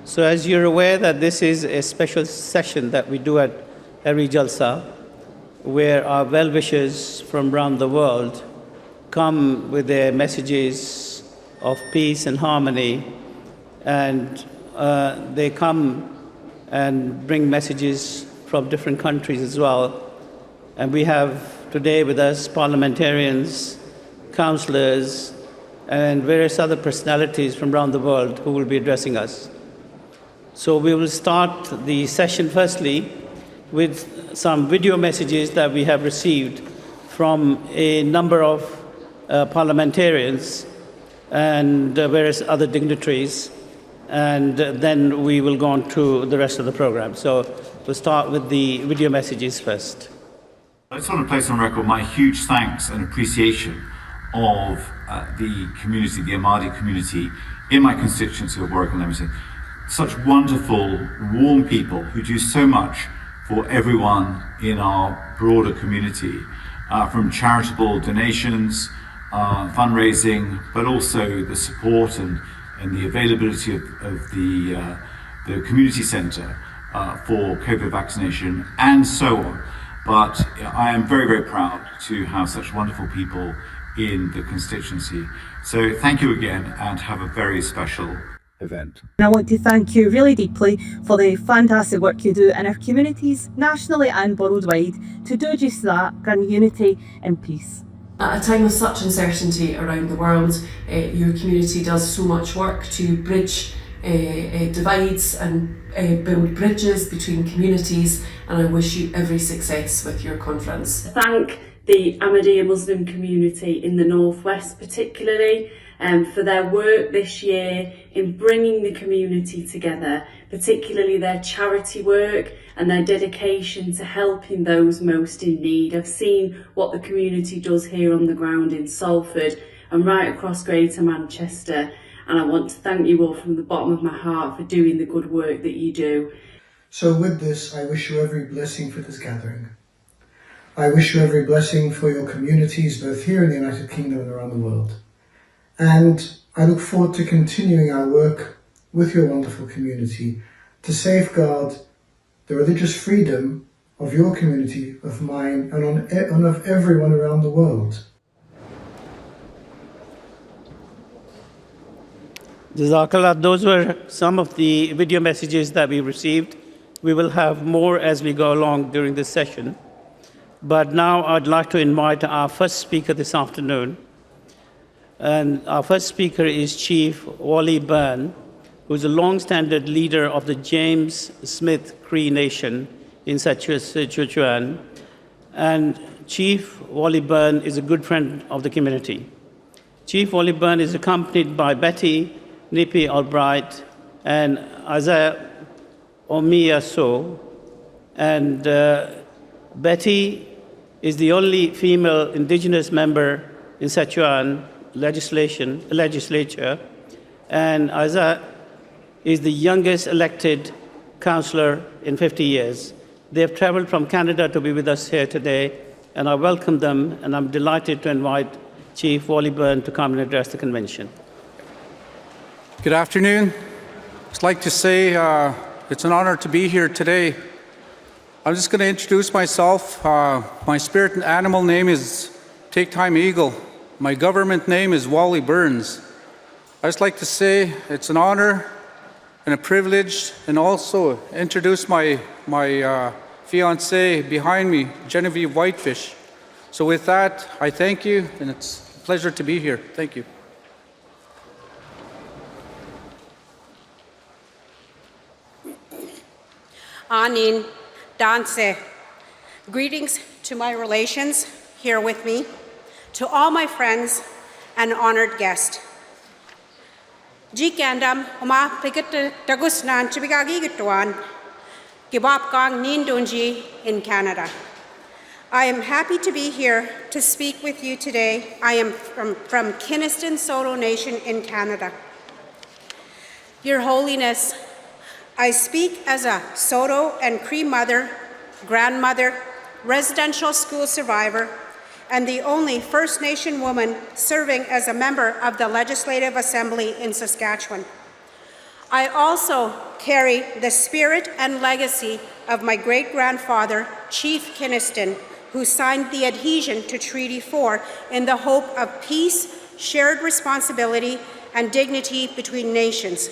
So as you're aware that this is a special session that we do at every Jalsa, where our well-wishers from around the world come with their messages of peace and harmony, and they come and bring messages from different countries as well. And we have today with us parliamentarians, councillors, and various other personalities from around the world who will be addressing us. So we will start the session firstly with some video messages that we have received from a number of parliamentarians and various other dignitaries, and then we will go on to the rest of the program. So we'll start with the video messages first. I just want to place on record my huge thanks and appreciation of the community, the Ahmadiyya community in my constituency of Warwick and Leamington. Such wonderful, warm people who do so much for everyone in our broader community, from charitable donations, fundraising, but also the support and the availability of the community centre for COVID vaccination and so on. But I am very, very proud to have such wonderful people in the constituency. So thank you again and have a very special event. And I want to thank you really deeply for the fantastic work you do in our communities, nationally and worldwide, to do just that, bring unity and peace. At a time of such uncertainty around the world, your community does so much work to bridge divides and build bridges between communities, and I wish you every success with your conference. Thank the Ahmadiyya Muslim community in the Northwest particularly for their work this year in bringing the community together, particularly their charity work and their dedication to helping those most in need. I've seen what the community does here on the ground in Salford and right across Greater Manchester, and I want to thank you all from the bottom of my heart for doing the good work that you do. So with this, I wish you every blessing for this gathering. I wish you every blessing for your communities, both here in the United Kingdom and around the world. And I look forward to continuing our work with your wonderful community to safeguard the religious freedom of your community, of mine, and of everyone around the world. Jazakallah, those were some of the video messages that we received. We will have more as we go along during this session. But now I'd like to invite our first speaker this afternoon. And our first speaker is Chief Wally Byrne, who is a long-standing leader of the James Smith Cree Nation in Sichuan. And Chief Wally Byrne is a good friend of the community. Chief Wally Byrne is accompanied by Betty Nippy Albright and Isaiah Omiya So. And Betty is the only female indigenous member in Sichuan legislature, and Isaiah is the youngest elected councillor in 50 years. They have travelled from Canada to be with us here today, and I welcome them, and I'm delighted to invite Chief Wally Byrne to come and address the convention. Good afternoon. I'd like to say it's an honor to be here today. I'm just going to introduce myself. My spirit and animal name is Take Time Eagle. My government name is Wally Burns. I'd just like to say it's an honor and a privilege, and also introduce my fiancée behind me, Genevieve Whitefish. So with that, I thank you, and it's a pleasure to be here. Thank you. Anin Danse. Greetings to my relations here with me, to all my friends and honored guests. Jikandam Oma Pikit Dagusnan Chibigagi Gituan, Gibap Gang Nindunji in Canada. I am happy to be here to speak with you today. I am from Kiniston Saulteaux Nation in Canada. Your Holiness, I speak as a Saulteaux and Cree mother, grandmother, residential school survivor, and the only First Nation woman serving as a member of the Legislative Assembly in Saskatchewan. I also carry the spirit and legacy of my great-grandfather, Chief Kynaston, who signed the adhesion to Treaty 4 in the hope of peace, shared responsibility, and dignity between nations.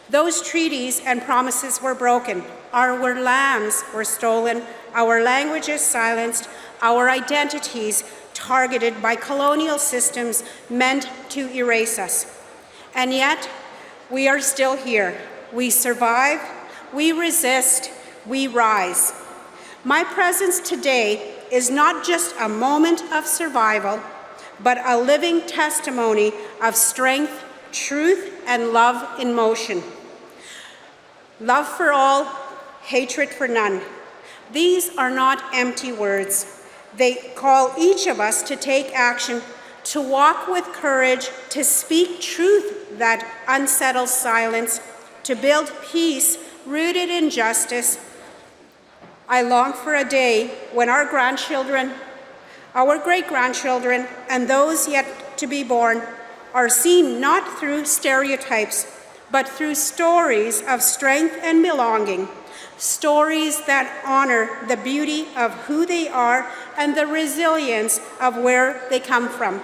Those treaties and promises were broken. Our lands were stolen, our languages silenced, our identities targeted by colonial systems meant to erase us. And yet, we are still here. We survive, we resist, we rise. My presence today is not just a moment of survival, but a living testimony of strength, truth, and love in motion. Love for all, hatred for none. These are not empty words. They call each of us to take action, to walk with courage, to speak truth that unsettles silence, to build peace rooted in justice. I long for a day when our grandchildren, our great-grandchildren, and those yet to be born are seen not through stereotypes, but through stories of strength and belonging, stories that honor the beauty of who they are and the resilience of where they come from.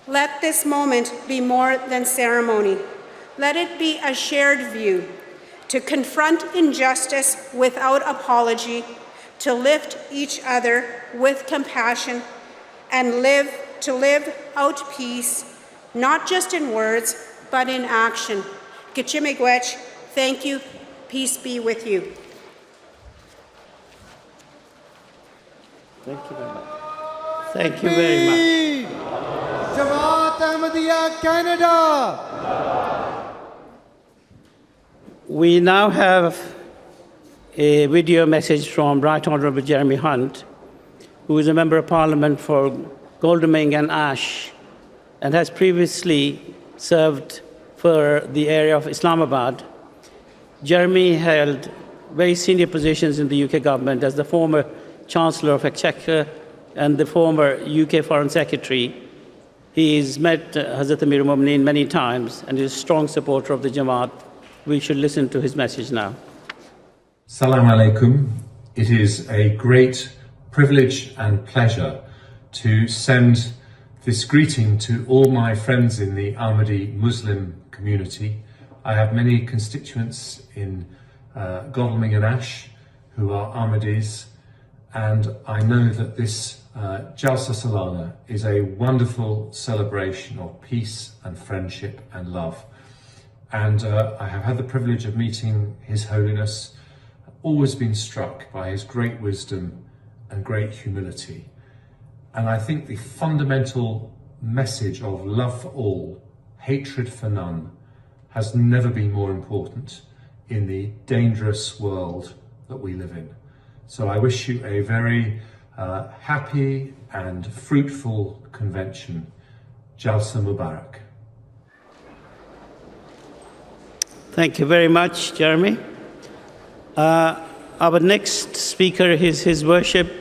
Let this moment be more than ceremony. Let it be a shared view, to confront injustice without apology, to lift each other with compassion, and to live out peace, not just in words, but in action. Kichimigwech, thank you. Peace be with you. Thank you very much. Thank you very much. Jamaat Ahmadiyya Canada. We now have a video message from Right Honourable Jeremy Hunt, who is a Member of Parliament for Godalming and Ash, and has previously served for the area of Islamabad. Jeremy held very senior positions in the UK government as the former Chancellor of Exchequer and the former UK Foreign Secretary. He's met Hazrat Amir al-Mu'mineen many times and is a strong supporter of the Jamaat. We should listen to his message now. Assalamu alaikum. It is a great privilege and pleasure to send this greeting to all my friends in the Ahmadiyya Muslim community. I have many constituents in Godalming and Ash who are Ahmadis, and I know that this Jalsa Salana is a wonderful celebration of peace and friendship and love. And I have had the privilege of meeting His Holiness, always been struck by his great wisdom and great humility. And I think the fundamental message of love for all, hatred for none, has never been more important in the dangerous world that we live in. So I wish you a very happy and fruitful convention. Jalsa Mubarak. Thank you very much, Jeremy. Our next speaker is His Worship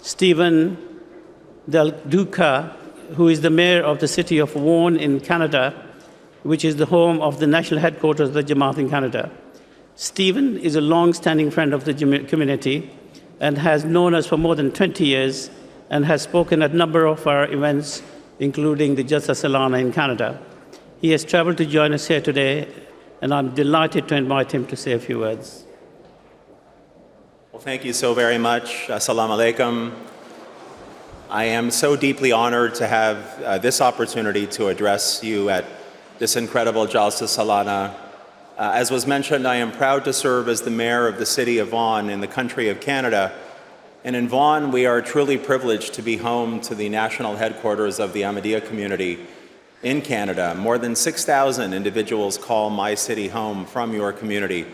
Stephen Del Duca, who is the Mayor of the city of Vaughan in Canada, which is the home of the national headquarters of the Jamaat in Canada. Stephen is a long-standing friend of the community and has known us for more than 20 years and has spoken at a number of our events, including the Jalsa Salana in Canada. He has traveled to join us here today, and I'm delighted to invite him to say a few words. Well, thank you so very much. Assalamu alaikum. I am so deeply honored to have this opportunity to address you at this incredible Jalsa Salana. As was mentioned, I am proud to serve as the mayor of the city of Vaughan in the country of Canada. And in Vaughan, we are truly privileged to be home to the national headquarters of the Ahmadiyya community in Canada. More than 6,000 individuals call my city home from your community.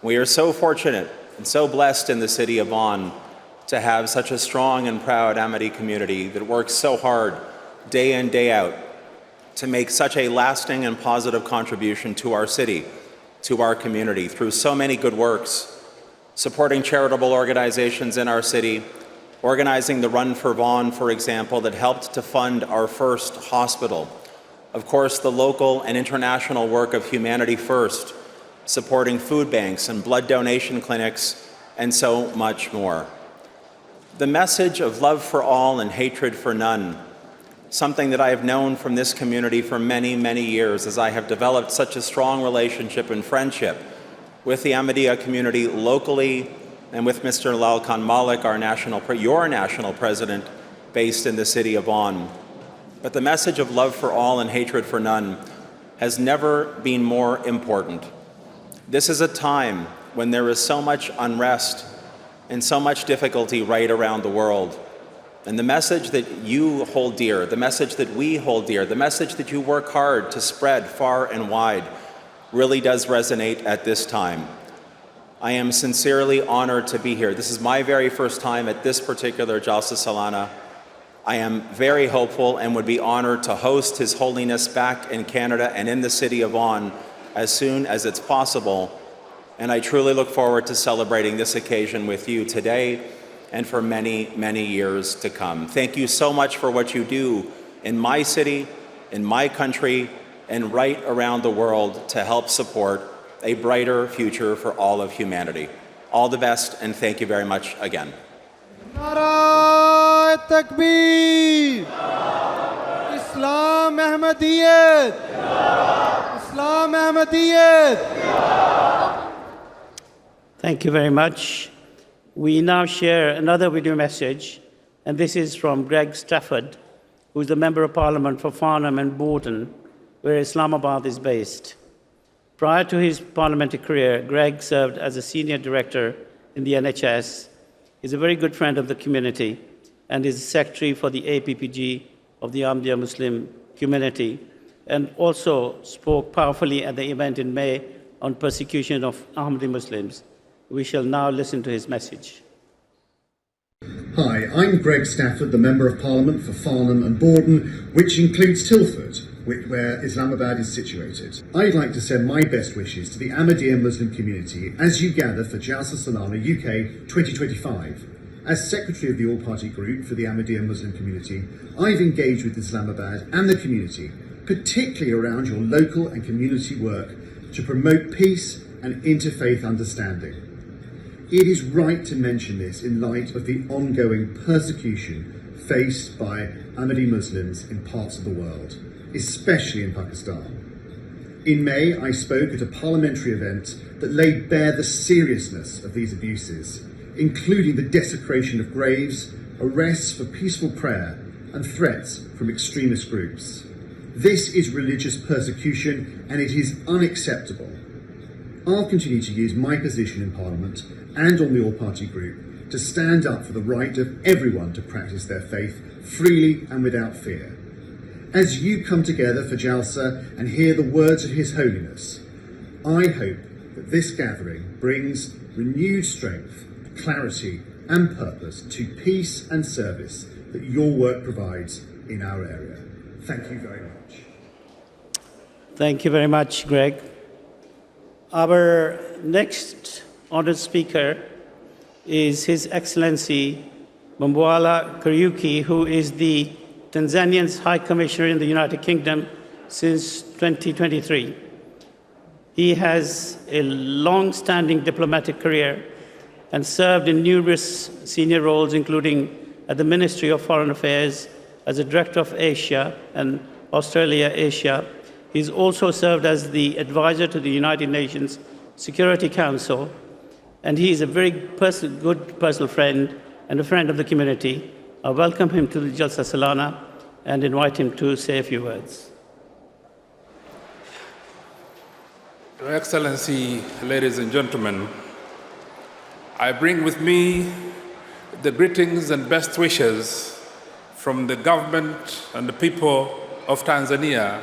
We are so fortunate and so blessed in the city of Vaughan to have such a strong and proud Ahmadi community that works so hard day in, day out to make such a lasting and positive contribution to our city, to our community, through so many good works, supporting charitable organizations in our city, organizing the Run for Vaughan, for example, that helped to fund our first hospital. Of course, the local and international work of Humanity First supporting food banks and blood donation clinics, and so much more. The message of love for all and hatred for none, something that I have known from this community for many, many years, as I have developed such a strong relationship and friendship with the Ahmadiyya community locally and with Mr. Lal Khan Malik, your national president, based in the city of Bonn. But the message of love for all and hatred for none has never been more important. This is a time when there is so much unrest and so much difficulty right around the world. And the message that you hold dear, the message that we hold dear, the message that you work hard to spread far and wide really does resonate at this time. I am sincerely honored to be here. This is my very first time at this particular Jalsa Salana. I am very hopeful and would be honored to host His Holiness back in Canada and in the city of Bonn as soon as it's possible. And I truly look forward to celebrating this occasion with you today and for many, many years to come. Thank you so much for what you do in my city, in my country, and right around the world to help support a brighter future for all of humanity. All the best, and thank you very much again. Nara Takbir! Islam Ahmadiyyat! Islam Ahmadiyyat! Thank you very much. We now share another video message, and this is from Greg Stafford, who is the Member of Parliament for Farnham and Borden, where Islamabad is based. Prior to his parliamentary career, Greg served as a senior director in the NHS. He's a very good friend of the community and is secretary for the APPG of the Ahmadiyya Muslim Community, and also spoke powerfully at the event in May on persecution of Ahmadiyya Muslims. We shall now listen to his message. Hi, I'm Greg Stafford, the Member of Parliament for Farnham and Borden, which includes Tilford, where Islamabad is situated. I'd like to send my best wishes to the Ahmadiyya Muslim community as you gather for Jalsa Salana UK 2025. As Secretary of the All-Party Group for the Ahmadiyya Muslim community, I've engaged with Islamabad and the community, particularly around your local and community work to promote peace and interfaith understanding. It is right to mention this in light of the ongoing persecution faced by Ahmadi Muslims in parts of the world, especially in Pakistan. In May, I spoke at a parliamentary event that laid bare the seriousness of these abuses, including the desecration of graves, arrests for peaceful prayer, and threats from extremist groups. This is religious persecution, and it is unacceptable. I'll continue to use my position in Parliament and on the All-Party Group to stand up for the right of everyone to practice their faith freely and without fear. As you come together for Jalsa and hear the words of His Holiness, I hope that this gathering brings renewed strength, clarity and purpose to peace and service that your work provides in our area. Thank you very much. Thank you very much, Greg. Our next honored speaker is His Excellency Mbwala Kariuki, who is the Tanzanian's High Commissioner in the United Kingdom since 2023. He has a long-standing diplomatic career and served in numerous senior roles, including at the Ministry of Foreign Affairs as a Director of Asia and Australia-Asia. He's also served as the advisor to the United Nations Security Council, and he is a very good personal friend and a friend of the community. I welcome him to the Jalsa Salana and invite him to say a few words. Your Excellency, ladies and gentlemen, I bring with me the greetings and best wishes from the government and the people of Tanzania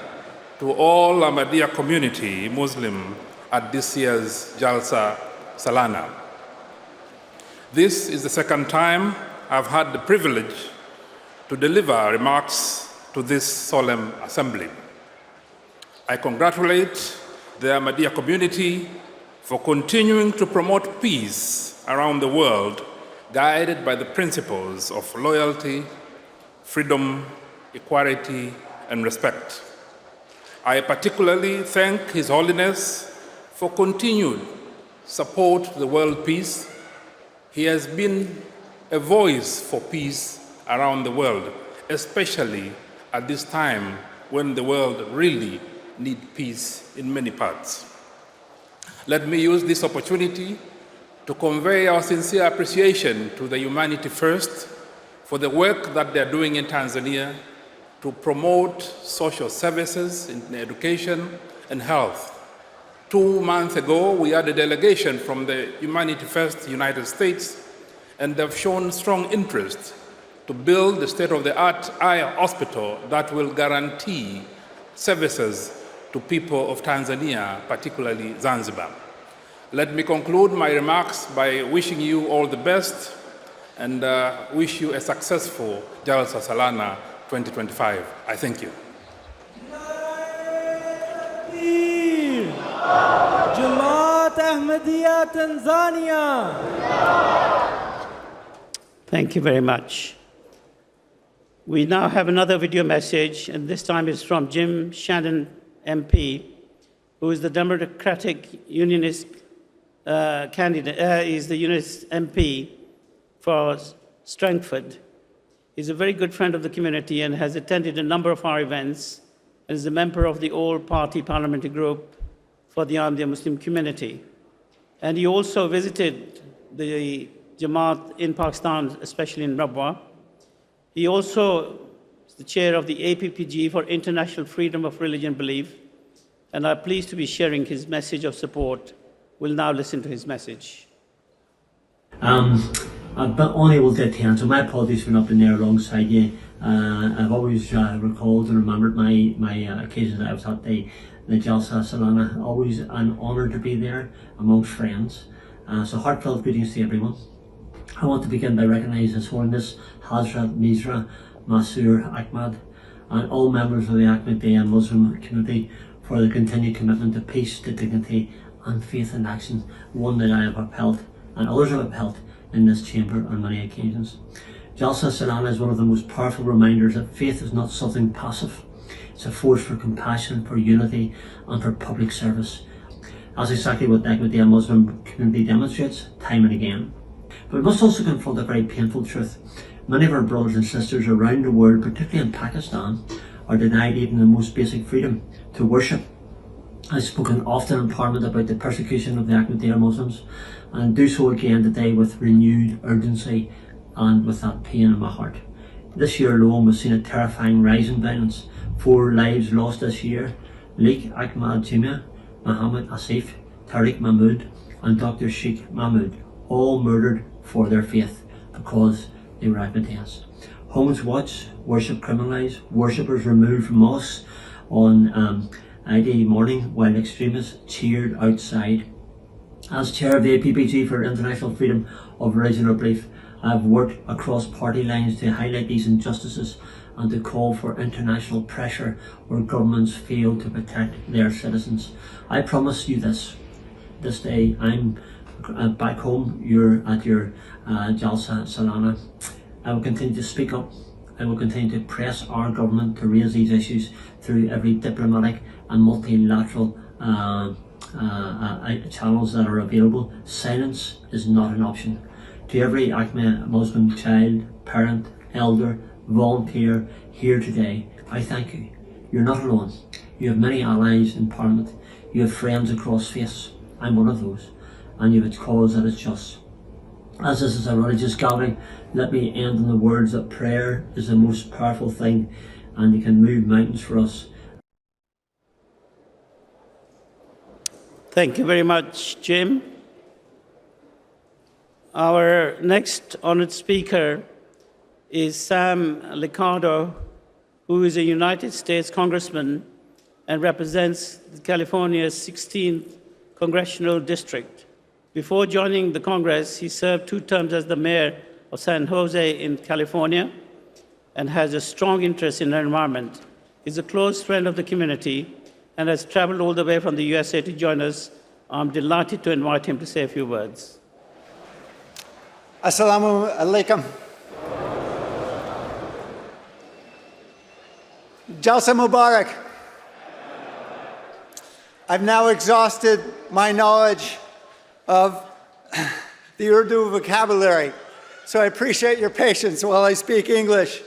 to all Ahmadiyya community Muslim at this year's Jalsa Salana. This is the second time I've had the privilege to deliver remarks to this solemn assembly. I congratulate the Ahmadiyya community for continuing to promote peace around the world, guided by the principles of loyalty, freedom, equality, and respect. I particularly thank His Holiness for continued support to the world peace. He has been a voice for peace around the world, especially at this time when the world really needs peace in many parts. Let me use this opportunity to convey our sincere appreciation to the Humanity First for the work that they're doing in Tanzania to promote social services in education and health. 2 months ago, we had a delegation from the Humanity First United States, and they've shown strong interest to build the state-of-the-art eye hospital that will guarantee services to people of Tanzania, particularly Zanzibar. Let me conclude my remarks by wishing you all the best and wish you a successful Jalsa Salana 2025. I thank you. Jamaat Ahmadiyya Tanzania. Thank you very much. We now have another video message, and this time it's from Jim Shannon, MP, who is the Democratic Unionist candidate, is the Unionist MP for Strangford. He's a very good friend of the community and has attended a number of our events and is a member of the all-party parliamentary group for the Ahmadiyya Muslim Community. And he also visited the Jamaat in Pakistan, especially in Rabwa. He also is the chair of the APPG for International Freedom of Religion Belief, and I'm pleased to be sharing his message of support. We'll now listen to his message. I'm a bit unable to attend, so my apologies for not being there alongside you. I've always recalled and remembered my occasions that I was at the Jalsa Salana. Always an honour to be there amongst friends. So heartfelt greetings to everyone. I want to begin by recognising His Holiness Hazrat Mirza Masroor Ahmad and all members of the Ahmadiyya Muslim Community for the continued commitment to peace, to dignity and faith in action, one that I have upheld and others have upheld in this chamber on many occasions. Jalsa Salana is one of the most powerful reminders that faith is not something passive. It's a force for compassion, for unity and for public service. That's exactly what the Ahmadiyya Muslim Community demonstrates time and again. But we must also confront a very painful truth. Many of our brothers and sisters around the world, particularly in Pakistan, are denied even the most basic freedom to worship. I've spoken often in Parliament about the persecution of the Ahmadiyya Muslims and do so again today with renewed urgency and with that pain in my heart. This year alone we've seen a terrifying rise in violence. 4 lives lost this year: Leek Ahmad Jimia, Muhammad Asif, Tariq Mahmood and Dr. Sheikh Mahmood, all murdered for their faith because they were Ahmadiyyas. Homes watched, worship criminalised, worshippers removed from mosques on Friday morning while extremists cheered outside. As chair of the APPG for International Freedom of Religion or Belief, I have worked across party lines to highlight these injustices and to call for international pressure where governments fail to protect their citizens. I promise you this day I'm back home, you're at your Jalsa Salana. I will continue to speak up. I will continue to press our government to raise these issues through every diplomatic and multilateral channels that are available. Silence is not an option. To every Ahmadiyya Muslim child, parent, elder, volunteer here today, I thank you. You're not alone. You have many allies in Parliament. You have friends across faiths. I'm one of those. And you have a cause that is just. As this is a religious gathering, let me end in the words that prayer is the most powerful thing and it can move mountains for us. Thank you very much, Jim. Our next honored speaker is Sam Liccardo, who is a United States Congressman and represents California's 16th Congressional District. Before joining the Congress, he served 2 terms as the mayor of San Jose in California and has a strong interest in the environment. He's a close friend of the community and has traveled all the way from the USA to join us. I'm delighted to invite him to say a few words. Assalamu alaikum. Jalsa Mubarak. I've now exhausted my knowledge of the Urdu vocabulary, so I appreciate your patience while I speak English.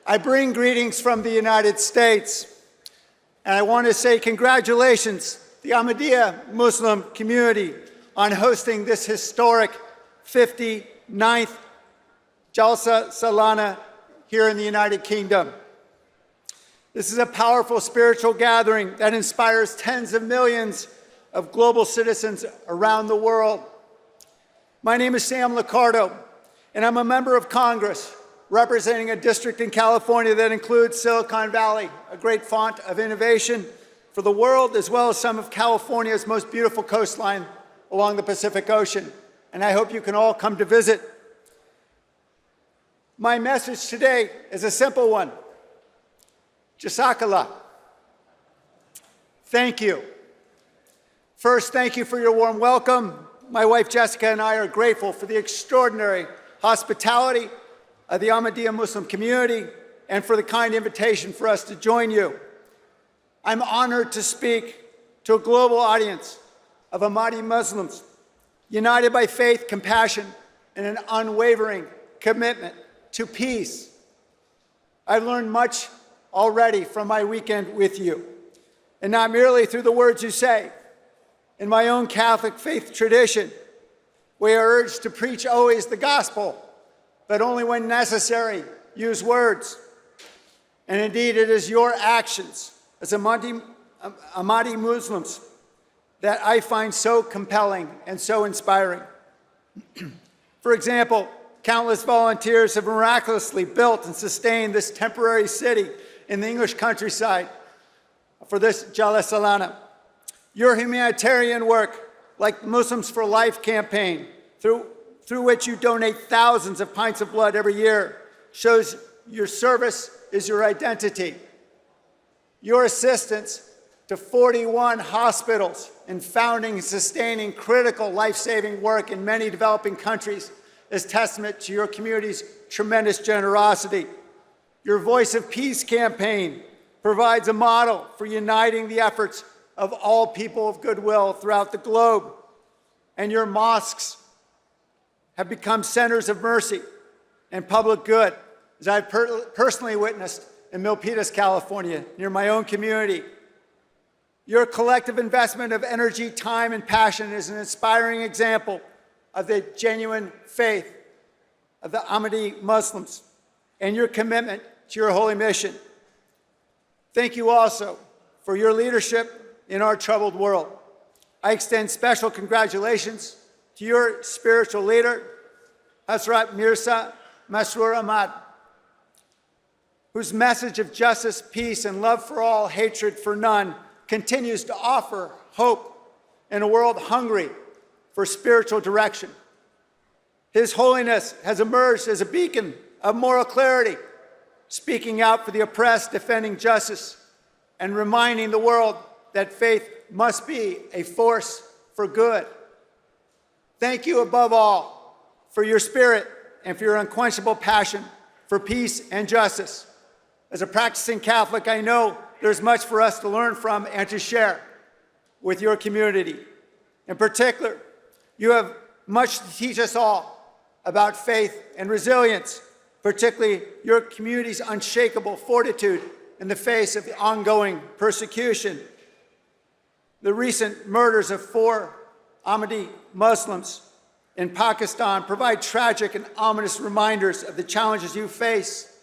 I bring greetings from the United States, and I want to say congratulations to the Ahmadiyya Muslim community on hosting this historic 59th Jalsa Salana here in the United Kingdom. This is a powerful spiritual gathering that inspires tens of millions of global citizens around the world. My name is Sam Liccardo, and I'm a member of Congress representing a district in California that includes Silicon Valley, a great font of innovation for the world, as well as some of California's most beautiful coastline along the Pacific Ocean. And I hope you can all come to visit. My message today is a simple one. Jazakallah. Thank you. First, thank you for your warm welcome. My wife Jessica and I are grateful for the extraordinary hospitality of the Ahmadiyya Muslim community and for the kind invitation for us to join you. I'm honored to speak to a global audience of Ahmadi Muslims united by faith, compassion, and an unwavering commitment to peace. I've learned much already from my weekend with you, and not merely through the words you say. In my own Catholic faith tradition, we are urged to preach always the gospel, but only when necessary, use words. And indeed, it is your actions as Ahmadi Muslims that I find so compelling and so inspiring. For example, countless volunteers have miraculously built and sustained this temporary city in the English countryside for this Jalsa Salana. Your humanitarian work, like the Muslims for Life campaign, through which you donate thousands of pints of blood every year, shows your service is your identity. Your assistance to 41 hospitals in founding and sustaining critical life-saving work in many developing countries is testament to your community's tremendous generosity. Your Voice of Peace campaign provides a model for uniting the efforts of all people of goodwill throughout the globe. And your mosques have become centers of mercy and public good, as I've personally witnessed in Milpitas, California, near my own community. Your collective investment of energy, time, and passion is an inspiring example of the genuine faith of the Ahmadi Muslims and your commitment to your holy mission. Thank you also for your leadership in our troubled world. I extend special congratulations to your spiritual leader, Hazrat Mirza Masroor Ahmad, whose message of justice, peace, and love for all, hatred for none, continues to offer hope in a world hungry for spiritual direction. His Holiness has emerged as a beacon of moral clarity, speaking out for the oppressed, defending justice, and reminding the world that faith must be a force for good. Thank you above all for your spirit and for your unquenchable passion for peace and justice. As a practicing Catholic, I know there's much for us to learn from and to share with your community. In particular, you have much to teach us all about faith and resilience, particularly your community's unshakable fortitude in the face of the ongoing persecution. The recent murders of 4 Ahmadi Muslims in Pakistan provide tragic and ominous reminders of the challenges you face.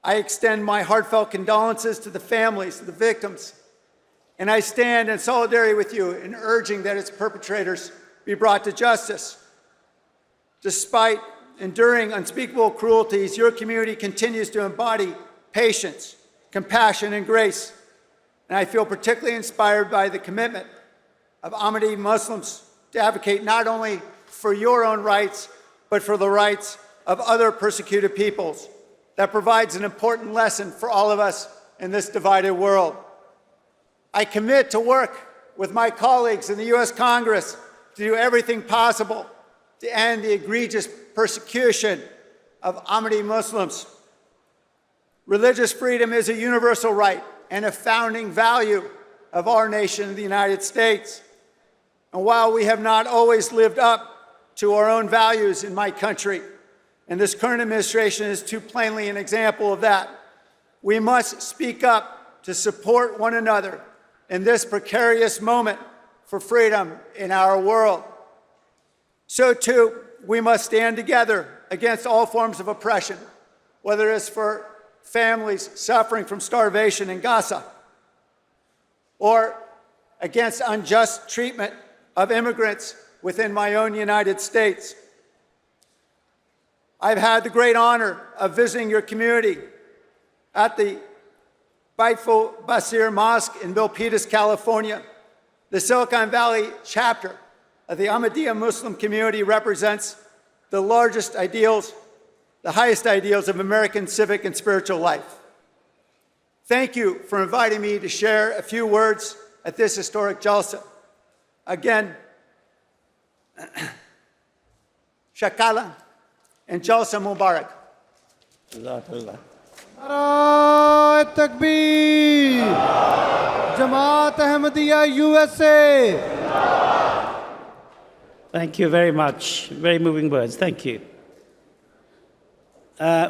I extend my heartfelt condolences to the families of the victims, and I stand in solidarity with you in urging that its perpetrators be brought to justice. Despite enduring unspeakable cruelties, your community continues to embody patience, compassion, and grace. And I feel particularly inspired by the commitment of Ahmadi Muslims to advocate not only for your own rights, but for the rights of other persecuted peoples. That provides an important lesson for all of us in this divided world. I commit to work with my colleagues in the U.S. Congress to do everything possible to end the egregious persecution of Ahmadi Muslims. Religious freedom is a universal right and a founding value of our nation, the United States. And while we have not always lived up to our own values in my country, and this current administration is too plainly an example of that, we must speak up to support one another in this precarious moment for freedom in our world. So too, we must stand together against all forms of oppression, whether it's for families suffering from starvation in Gaza, or against unjust treatment of immigrants within my own United States. I've had the great honor of visiting your community at the Baitful Basir Mosque in Milpitas, California. The Silicon Valley chapter of the Ahmadiyya Muslim community represents the largest ideals, the highest ideals of American civic and spiritual life. Thank you for inviting me to share a few words at this historic Jalsa. Again, Shakala and Jalsa Mubarak. Narae Takbir! Jamaat Ahmadiyya USA! Thank you very much. Very moving words. Thank you.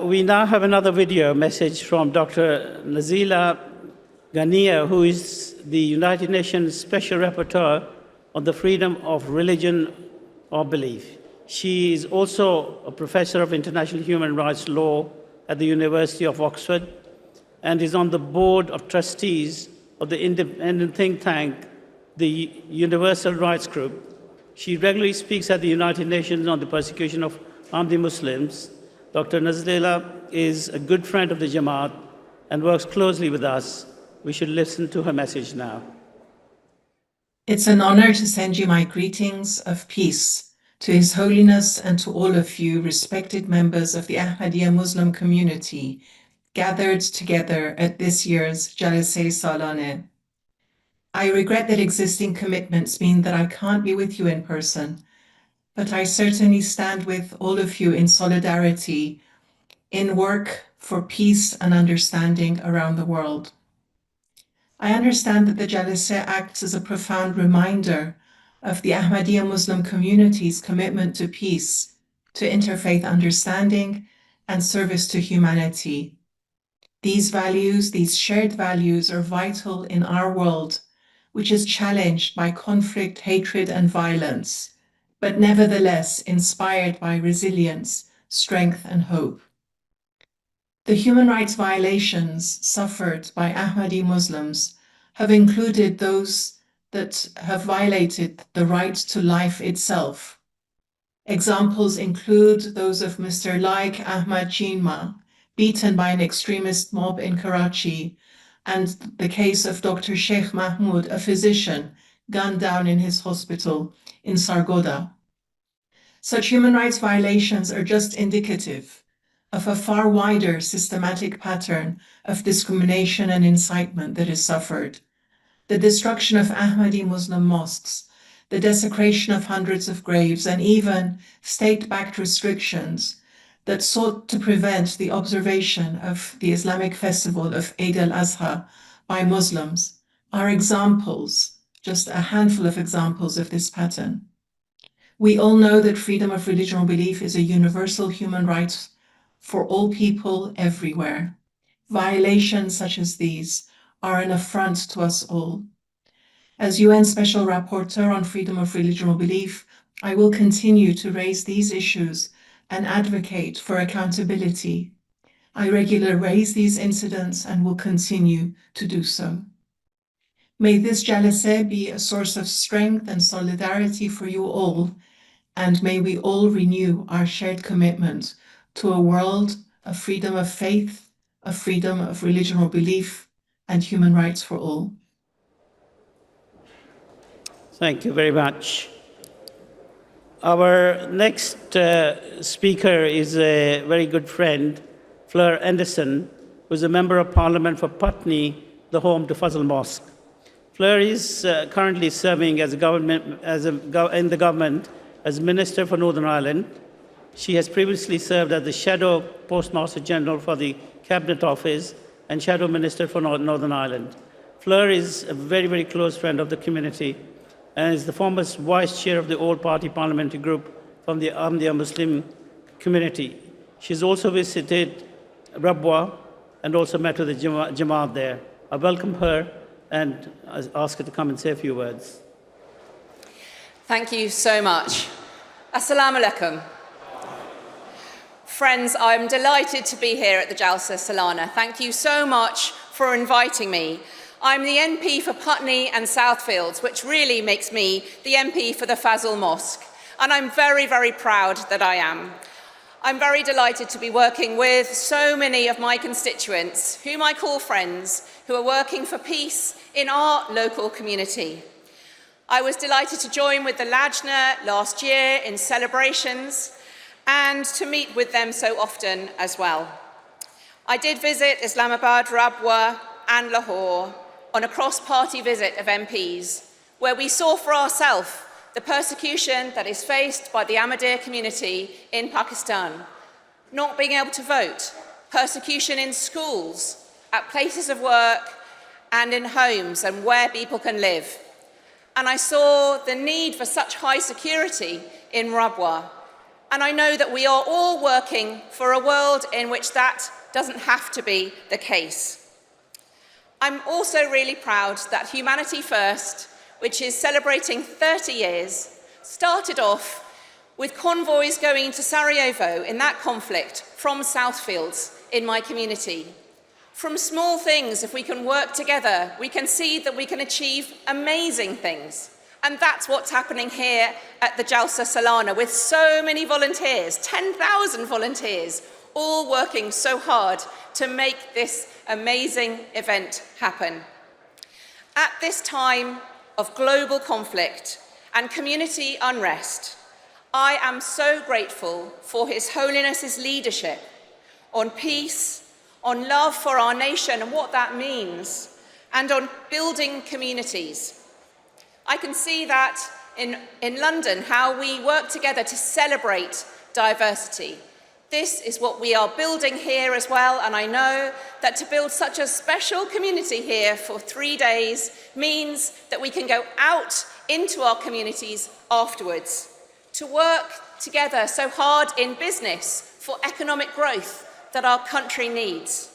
We now have another video message from Dr. Nazila Ghania, who is the United Nations Special Rapporteur on the freedom of religion or belief. She is also a professor of international human rights law at the University of Oxford and is on the board of trustees of the independent think tank, the Universal Rights Group. She regularly speaks at the United Nations on the persecution of Ahmadiyya Muslims. Dr. Nazila is a good friend of the Jamaat and works closely with us. We should listen to her message now. It's an honor to send you my greetings of peace to His Holiness and to all of you, respected members of the Ahmadiyya Muslim community, gathered together at this year's Jalsa Salana. I regret that existing commitments mean that I can't be with you in person, but I certainly stand with all of you in solidarity in work for peace and understanding around the world. I understand that the Jalsa acts as a profound reminder of the Ahmadiyya Muslim community's commitment to peace, to interfaith understanding, and service to humanity. These values, these shared values, are vital in our world, which is challenged by conflict, hatred, and violence, but nevertheless inspired by resilience, strength, and hope. The human rights violations suffered by Ahmadi Muslims have included those that have violated the right to life itself. Examples include those of Mr. Laik Ahmad Chinma, beaten by an extremist mob in Karachi, and the case of Dr. Sheikh Mahmoud, a physician, gunned down in his hospital in Sargodha. Such human rights violations are just indicative of a far wider systematic pattern of discrimination and incitement that is suffered. The destruction of Ahmadi Muslim mosques, the desecration of hundreds of graves, and even state-backed restrictions that sought to prevent the observation of the Islamic festival of Eid al-Adha by Muslims are examples, just a handful of examples of this pattern. We all know that freedom of religion or belief is a universal human right for all people everywhere. Violations such as these are an affront to us all. As UN Special Rapporteur on freedom of religion or belief, I will continue to raise these issues and advocate for accountability. I regularly raise these incidents and will continue to do so. May this Jalsa be a source of strength and solidarity for you all, and may we all renew our shared commitment to a world of freedom of faith, of freedom of religion or belief, and human rights for all. Thank you very much. Our next speaker is a very good friend, Fleur Anderson, who is a member of Parliament for Putney, the home to Fazl Mosque. Fleur is currently serving as in the government as Minister for Northern Ireland. She has previously served as the Shadow Postmaster General for the Cabinet Office and Shadow Minister for Northern Ireland. Fleur is a very, very close friend of the community and is the former vice chair of the all-party parliamentary group from the Ahmadiyya Muslim Community. She's also visited Rabwa and also met with the Jamaat there. I welcome her and ask her to come and say a few words. Thank you so much. Assalamu alaikum. Friends, I'm delighted to be here at the Jalsa Salana. Thank you so much for inviting me. I'm the MP for Putney and Southfields, which really makes me the MP for the Fazl Mosque. And I'm very, very proud that I am. I'm very delighted to be working with so many of my constituents, whom I call friends, who are working for peace in our local community. I was delighted to join with the Lajna last year in celebrations and to meet with them so often as well. I did visit Islamabad, Rabwa and Lahore on a cross-party visit of MPs, where we saw for ourselves the persecution that is faced by the Ahmadiyya community in Pakistan, not being able to vote, persecution in schools, at places of work, and in homes and where people can live. And I saw the need for such high security in Rabwa. And I know that we are all working for a world in which that doesn't have to be the case. I'm also really proud that Humanity First, which is celebrating 30 years, started off with convoys going to Sarajevo in that conflict from Southfields in my community. From small things, if we can work together, we can see that we can achieve amazing things. And that's what's happening here at the Jalsa Salana with so many volunteers, 10,000 volunteers, all working so hard to make this amazing event happen. At this time of global conflict and community unrest, I am so grateful for His Holiness's leadership on peace, on love for our nation and what that means, and on building communities. I can see that in London, how we work together to celebrate diversity. This is what we are building here as well, and I know that to build such a special community here for 3 days means that we can go out into our communities afterwards, to work together so hard in business for economic growth that our country needs,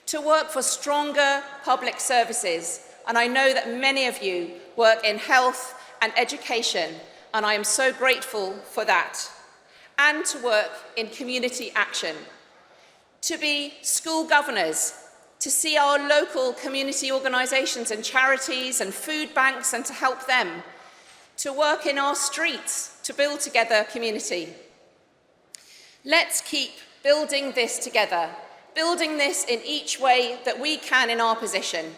to work for stronger public services, and I know that many of you work in health and education, and I am so grateful for that, and to work in community action, to be school governors, to see our local community organisations and charities and food banks and to help them, to work in our streets to build together community. Let's keep building this together, building this in each way that we can in our position.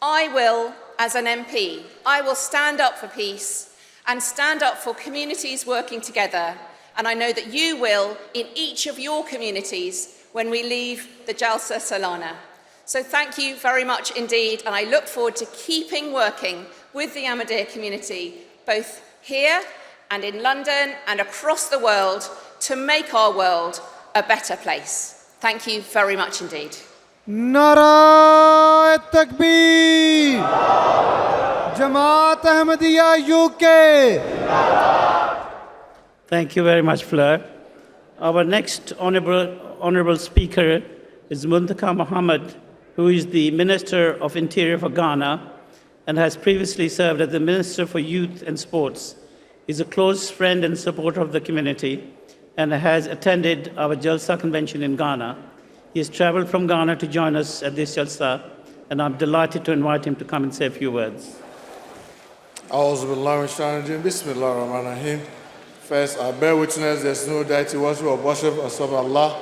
I will, as an MP, I will stand up for peace and stand up for communities working together, and I know that you will in each of your communities when we leave the Jalsa Salana. So thank you very much indeed, and I look forward to keeping working with the Ahmadiyya community, both here and in London and across the world, to make our world a better place. Thank you very much indeed. Nara Takbir! Jamaat Ahmadiyya UK! Thank you very much, Fleur. Our next honourable speaker is Muntaka Muhammad, who is the Minister of Interior for Ghana and has previously served as the Minister for Youth and Sports. He's a close friend and supporter of the community and has attended our Jalsa convention in Ghana. He has travelled from Ghana to join us at this Jalsa, and I'm delighted to invite him to come and say a few words. First, I bear witness there's no deity worthy of worship except Allah.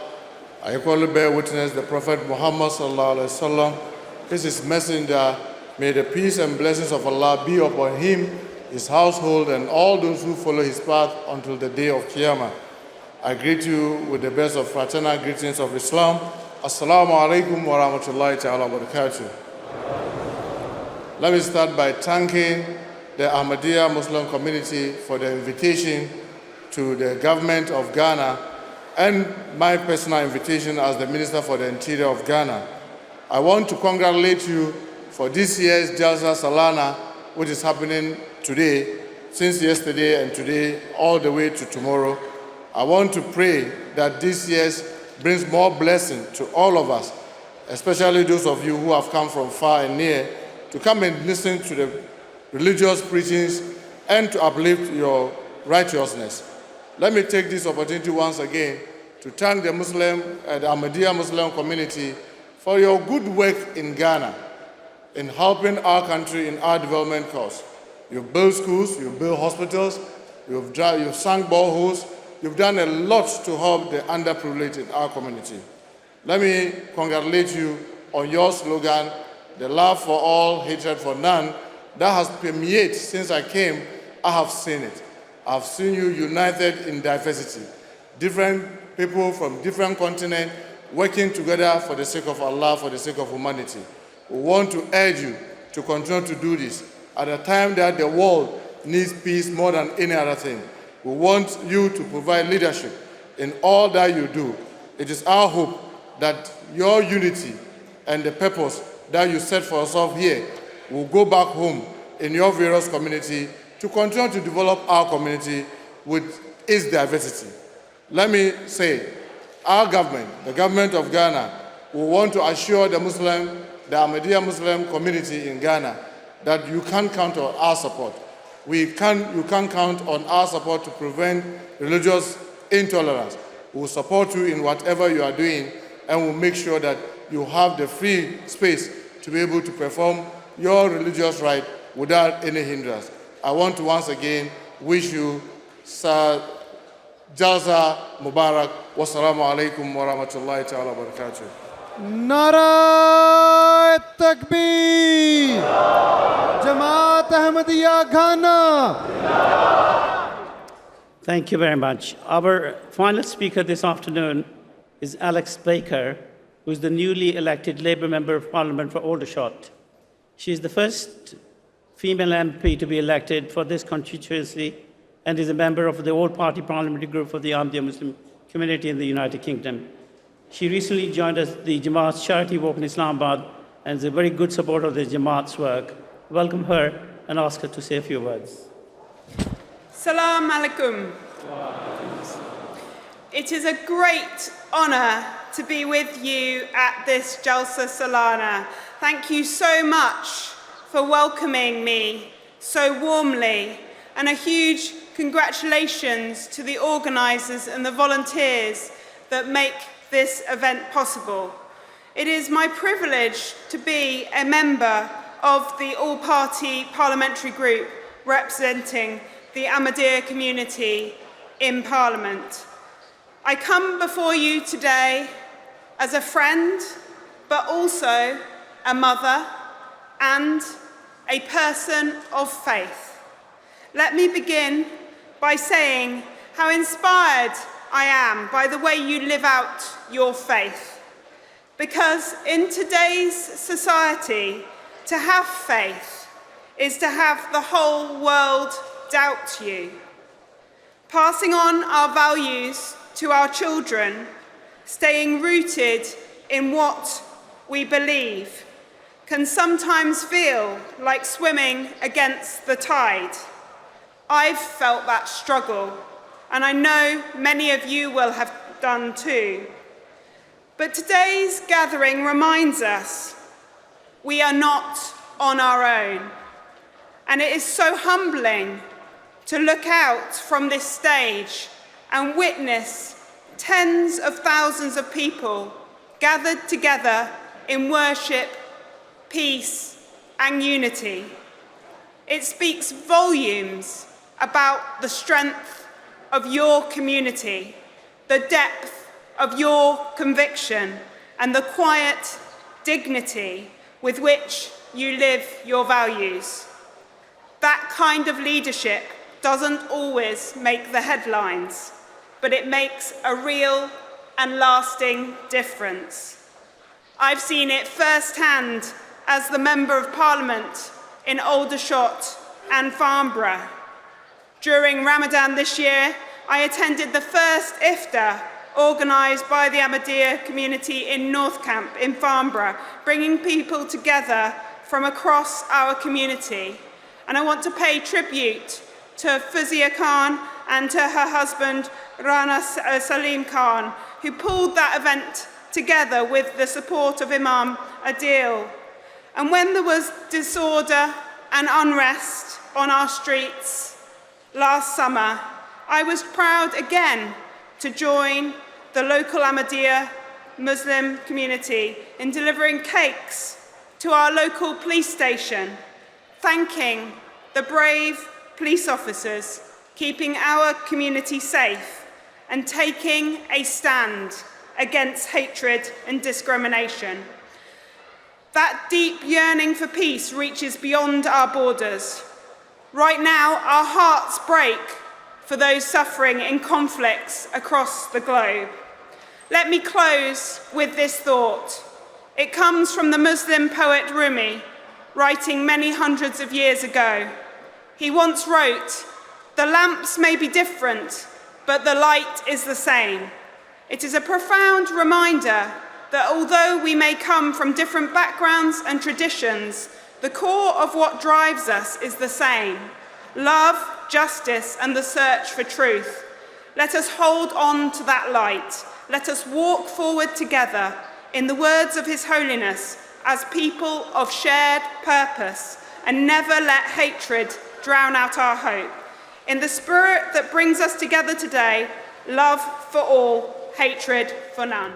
I equally bear witness the Prophet Muhammad sallallahu alaihi wasallam is his messenger. May the peace and blessings of Allah be upon him, his household, and all those who follow his path until the day of Qiyamah. I greet you with the best of fraternal greetings of Islam. Assalamu alaikum wa rahmatullahi ta'ala wa barakatuh. Let me start by thanking the Ahmadiyya Muslim Community for the invitation to the government of Ghana and my personal invitation as the Minister for the Interior of Ghana. I want to congratulate you for this year's Jalsa Salana, which is happening today, since yesterday and today, all the way to tomorrow. I want to pray that this year brings more blessing to all of us, especially those of you who have come from far and near, to come and listen to the religious preachings and to uplift your righteousness. Let me take this opportunity once again to thank the Ahmadiyya Muslim Community for your good work in Ghana, in helping our country in our development cause. You've built schools, you've built hospitals, you've sunk boreholes, you've done a lot to help the underprivileged in our community. Let me congratulate you on your slogan, the love for all, hatred for none, that has permeated since I came. I have seen it. I've seen you united in diversity. Different people from different continents working together for the sake of Allah, for the sake of humanity. We want to urge you to continue to do this at a time that the world needs peace more than any other thing. We want you to provide leadership in all that you do. It is our hope that your unity and the purpose that you set for yourself here will go back home in your various community to continue to develop our community with its diversity. Let me say, our government, the government of Ghana, will want to assure the Ahmadiyya Muslim community in Ghana that you can count on our support. You can count on our support to prevent religious intolerance. We will support you in whatever you are doing, and we'll make sure that you have the free space to be able to perform your religious right without any hindrance. I want to once again wish you Sir Jalsa Mubarak. Wassalamu alaikum wa rahmatullahi ta'ala wa barakatuh. Nara Takbir! Jamaat Ahmadiyya Ghana! Thank you very much. Our final speaker this afternoon is Alex Baker, who is the newly elected Labour Member of Parliament for Aldershot. She is the first female MP to be elected for this constituency and is a member of the all-party parliamentary group for the Ahmadiyya Muslim Community in the United Kingdom. She recently joined us the Jamaat's charity walk in Islamabad and is a very good supporter of the Jamaat's work. Welcome her and ask her to say a few words. Salam alaikum. It is a great honour to be with you at this Jalsa Salana. Thank you so much for welcoming me so warmly, and a huge congratulations to the organisers and the volunteers that make this event possible. It is my privilege to be a member of the all-party parliamentary group representing the Ahmadiyya community in Parliament. I come before you today as a friend, but also a mother and a person of faith. Let me begin by saying how inspired I am by the way you live out your faith. Because in today's society, to have faith is to have the whole world doubt you. Passing on our values to our children, staying rooted in what we believe, can sometimes feel like swimming against the tide. I've felt that struggle, and I know many of you will have done too. But today's gathering reminds us we are not on our own. And it is so humbling to look out from this stage and witness tens of thousands of people gathered together in worship, peace, and unity. It speaks volumes about the strength of your community, the depth of your conviction, and the quiet dignity with which you live your values. That kind of leadership doesn't always make the headlines, but it makes a real and lasting difference. I've seen it firsthand as the Member of Parliament in Aldershot and Farnborough. During Ramadan this year, I attended the first iftar organised by the Ahmadiyya community in North Camp in Farnborough, bringing people together from across our community. And I want to pay tribute to Fazia Khan and to her husband, Rana Salim Khan, who pulled that event together with the support of Imam Adil. And when there was disorder and unrest on our streets last summer, I was proud again to join the local Ahmadiyya Muslim community in delivering cakes to our local police station, thanking the brave police officers keeping our community safe and taking a stand against hatred and discrimination. That deep yearning for peace reaches beyond our borders. Right now, our hearts break for those suffering in conflicts across the globe. Let me close with this thought. It comes from the Muslim poet Rumi, writing many hundreds of years ago. He once wrote, "The lamps may be different, but the light is the same." It is a profound reminder that although we may come from different backgrounds and traditions, the core of what drives us is the same: love, justice, and the search for truth. Let us hold on to that light. Let us walk forward together, in the words of His Holiness, as people of shared purpose, and never let hatred drown out our hope. In the spirit that brings us together today, love for all, hatred for none.